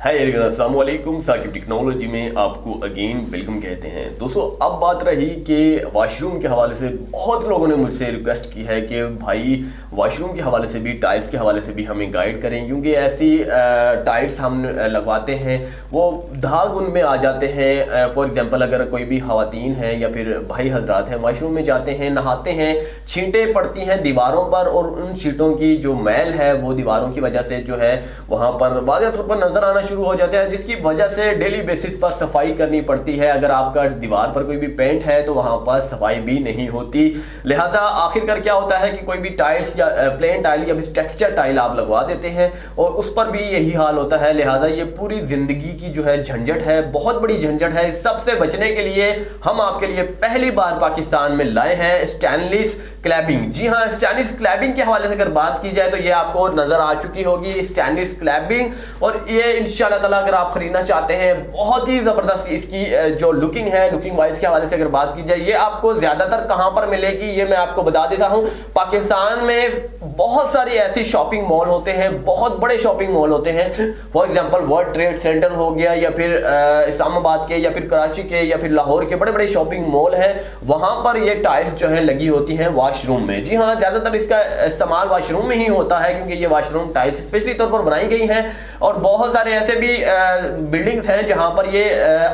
हाय अस्सलाम वालेकुम। साकिब टेक्नोलॉजी में आपको अगेन वेलकम कहते हैं। दोस्तों, अब बात रही कि वॉशरूम के हवाले से बहुत लोगों ने मुझसे रिक्वेस्ट की है कि भाई वॉशरूम के हवाले से भी, टाइल्स के हवाले से भी हमें गाइड करें, क्योंकि ऐसी टाइल्स हम लगवाते हैं वो दाग उनमें आ जाते हैं। फॉर एग्जांपल, अगर कोई भी खवातीन है या फिर भाई हजरात हैं, वॉशरूम में जाते हैं, नहाते हैं, छींटें पड़ती हैं दीवारों पर और उन छींटों की जो मैल है वो दीवारों की वजह से जो है वहाँ पर वाज़ेह तौर पर नजर आना शुरू हो जाता है, जिसकी वजह से डेली बेसिस पर सफाई करनी पड़ती है। अगर आपका दीवार पर कोई भी पेंट है तो वहां पर सफाई भी नहीं होती। लिहाजा आखिरकार क्या होता है कि कोई भी टाइल्स या प्लेन टाइल या फिर टेक्सचर टाइल आप लगवा देते हैं और उस पर भी यही हाल होता है। लिहाजा ये पूरी जिंदगी की जो है झंझट है, बहुत बड़ी झंझट है। इस सबसे बचने के लिए हम आपके लिए पहली बार पाकिस्तान में लाए हैं स्टेनलेस क्लैबिंग। जी हाँ, स्टेनलेस क्लैबिंग के हवाले से अगर बात की जाए तो ये आपको नजर आ चुकी होगी स्टेनलेस क्लैबिंग, और ये इंशाल्लाह ताला अगर आप खरीदना चाहते हैं बहुत ही जबरदस्त इसकी जो लुकिंग है, लुकिंग वाइज के हवाले से अगर बात की जाए, ये आपको ज्यादातर कहां पर मिलेगी ये मैं आपको बता देता हूं। पाकिस्तान में बहुत सारी ऐसी शॉपिंग मॉल होते हैं, बहुत बड़े शॉपिंग मॉल होते हैं। For example world trade centre हो गया या फिर इस्लामाबाद के या फिर कराची के या फिर लाहौर के बड़े बड़े शॉपिंग मॉल हैं, वहां पर ये टाइल्स जो है लगी होती हैं वॉशरूम में। जी हाँ, ज्यादातर इसका इस्तेमाल वॉशरूम में ही होता है, क्योंकि ये वॉशरूम टाइल्स स्पेशली तौर पर बनाई गई हैं। और बहुत सारे ऐसे भी बिल्डिंग्स हैं जहां पर ये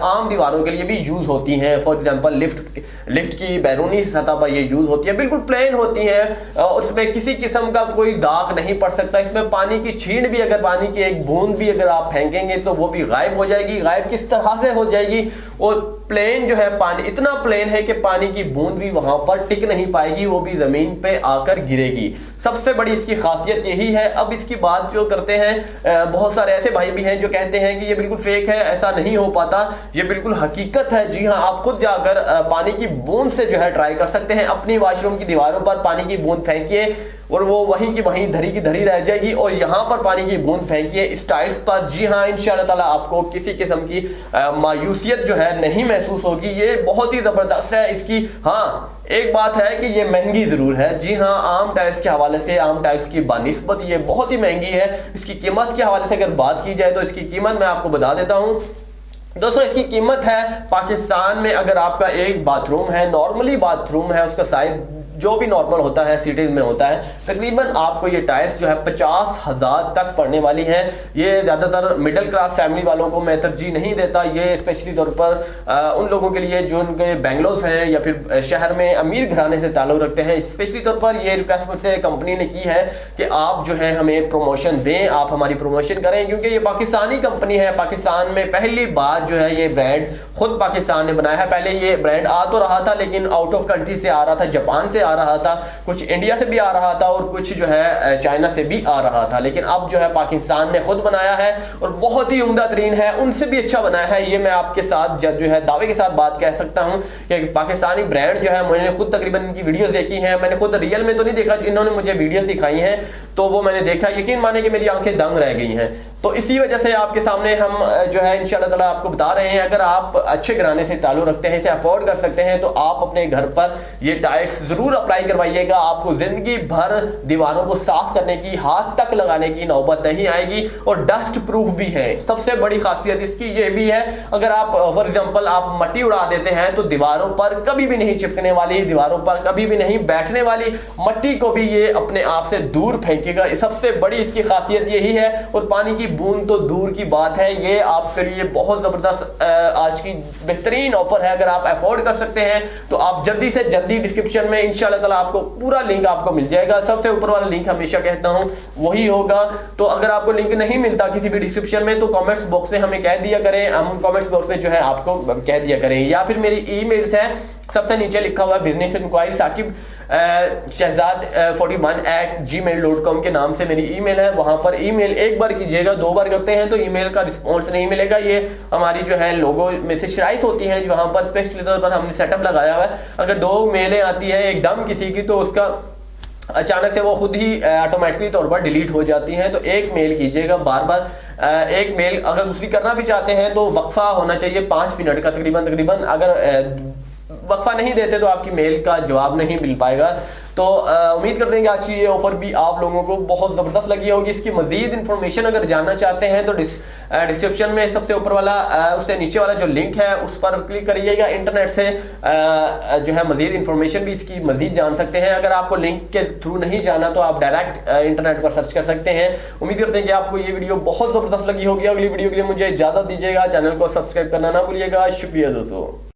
आम दीवारों के लिए भी यूज होती हैं। फॉर एग्जांपल लिफ्ट की बैरूनी सतह पर ये यूज होती है, बिल्कुल प्लेन होती है और उसमें किसी किस्म का कोई दाग नहीं पड़ सकता। इसमें पानी की छींट भी, अगर पानी की एक बूंद भी अगर आप फेंकेंगे तो वो भी गायब हो जाएगी। गायब किस तरह से हो जाएगी? और प्लेन जो है, पानी इतना प्लेन है कि पानी की बूंद भी वहां पर टिक नहीं पाएगी, वो भी जमीन पे आकर गिरेगी। सबसे बड़ी इसकी खासियत यही है। अब इसकी बात जो करते हैं, बहुत सारे ऐसे भाई भी हैं जो कहते हैं कि ये बिल्कुल फेक है, ऐसा नहीं हो पाता, ये बिल्कुल हकीकत है। जी हाँ, आप खुद जाकर पानी की बूंद से जो है ट्राई कर सकते हैं। अपनी वॉशरूम की दीवारों पर पानी की बूंद फेंकिए और वो वहीं की वहीं धरी की धरी रह जाएगी, और यहाँ पर पानी की बूंद फेंकिए इस टाइल्स पर। जी हाँ, इंशाल्लाह ताला आपको किसी किस्म की मायूसियत जो है नहीं महसूस होगी। ये बहुत ही जबरदस्त है इसकी। हाँ, एक बात है कि ये महंगी जरूर है। जी हाँ, आम टाइल्स के हवाले से, आम टाइल्स की बानिस्बत ये बहुत ही महंगी है। इसकी कीमत के हवाले से अगर बात की जाए तो इसकी कीमत मैं आपको बता देता हूँ। दोस्तों, इसकी कीमत है पाकिस्तान में, अगर आपका एक बाथरूम है, नॉर्मली बाथरूम है, उसका साइज जो भी नॉर्मल होता है सिटीज में होता है, तकरीबन आपको ये टाइल्स जो है 50,000 तक पड़ने वाली है। ये ज्यादातर मिडिल क्लास फैमिली वालों को मैं तरजीह नहीं देता। ये स्पेशली तौर पर उन लोगों के लिए जो उनके बेंगलोर हैं या फिर शहर में अमीर घराने से ताल्लुक रखते हैं। स्पेशली तौर पर ये रिक्वेस्ट मुझसे कंपनी ने की है कि आप जो है हमें प्रमोशन दें, आप हमारी प्रमोशन करें, क्योंकि ये पाकिस्तानी कंपनी है। पाकिस्तान में पहली बार जो है ये ब्रांड खुद पाकिस्तान ने बनाया है। पहले ये ब्रांड आ तो रहा था लेकिन आउट ऑफ कंट्री से आ रहा था, जापान से आ रहा था, कुछ इंडिया से भी आ रहा था और कुछ जो है चाइना से भी आ रहा था, लेकिन अब जो है पाकिस्तान ने खुद बनाया है और बहुत ही उम्दा तरीन है, उनसे भी अच्छा बनाया है। ये मैं आपके साथ जो है दावे के साथ बात कह सकता हूं कि पाकिस्तानी ब्रांड जो है, मैंने खुद तकरीबन इनकी वीडियोस देखी हैं। मैंने खुद रियल में तो नहीं देखा, इन्होंने मुझे वीडियोस दिखाई हैं तो वो मैंने देखा, यकीन माने कि मेरी आंखें दंग रह गई हैं। तो इसी वजह से आपके सामने हम जो है इंशाल्लाह ताला आपको बता रहे हैं। अगर आप अच्छे घराने से ताल्लुक रखते हैं, इसे अफोर्ड कर सकते हैं, तो आप अपने घर पर ये टाइल्स जरूर अप्लाई करवाइएगा। आपको जिंदगी भर दीवारों को साफ करने की, हाथ तक लगाने की नौबत नहीं आएगी और डस्ट प्रूफ भी है। सबसे बड़ी खासियत इसकी ये भी है, अगर आप फॉर एग्जांपल आप मट्टी उड़ा देते हैं तो दीवारों पर कभी भी नहीं चिपकने वाली, दीवारों पर कभी भी नहीं बैठने वाली, मट्टी को भी ये अपने आप से दूर फेंकेगा। सबसे बड़ी इसकी खासियत यही है। और पानी की बूंद तो दूर की बात है, ये आपके लिए बहुत जबरदस्त आज की बेहतरीन ऑफर है। अगर आप अफोर्ड कर सकते हैं तो आप जल्दी से जल्दी डिस्क्रिप्शन में इंशाल्लाह ताला आपको पूरा लिंक आपको मिल जाएगा। सबसे ऊपर वाला लिंक हमेशा कहता हूं वही होगा। तो अगर आपको लिंक नहीं मिलता किसी भी डिस्क्रिप्शन में तो कमेंट्स बॉक्स में हमें कह दिया करें, हम कमेंट्स बॉक्स में जो है आपको कह दिया करें, या फिर मेरी ईमेल्स है, सबसे नीचे लिखा हुआ है business inquiry Saqib Shahzad 41@gmail.com के नाम से मेरी ईमेल है। वहां पर ईमेल एक बार कीजिएगा, 2 बार करते हैं तो ईमेल का रिस्पॉन्स नहीं मिलेगा। ये हमारी जो है लोगो में से शराइत होती है, वहां पर स्पेशली तौर पर हमने सेटअप लगाया हुआ है। अगर 2 मेलें आती है एकदम किसी की तो उसका अचानक से वो खुद ही ऑटोमेटिकली तौर पर डिलीट हो जाती हैं। तो एक मेल कीजिएगा बार बार। एक मेल अगर दूसरी करना भी चाहते हैं तो वक्फा होना चाहिए 5 मिनट का तकरीबन। अगर वक्फा नहीं देते तो आपकी मेल का जवाब नहीं मिल पाएगा। तो उम्मीद करते हैं कि आज की ये ऑफर भी आप लोगों को बहुत ज़बरदस्त लगी होगी। इसकी मजीद इन्फॉर्मेशन अगर जानना चाहते हैं तो डिस्क्रिप्शन में सबसे ऊपर वाला उससे नीचे वाला जो लिंक है उस पर क्लिक करिएगा। इंटरनेट से जो है मजीद इन्फॉर्मेशन भी इसकी मजीद जान सकते हैं। अगर आपको लिंक के थ्रू नहीं जाना तो आप डायरेक्ट इंटरनेट पर सर्च कर सकते हैं। उम्मीद करते हैं कि आपको ये वीडियो बहुत ज़बरदस्त लगी होगी। अगली वीडियो के लिए मुझे इजाज़त दीजिएगा। चैनल को सब्सक्राइब करना ना भूलिएगा। शुक्रिया दोस्तों।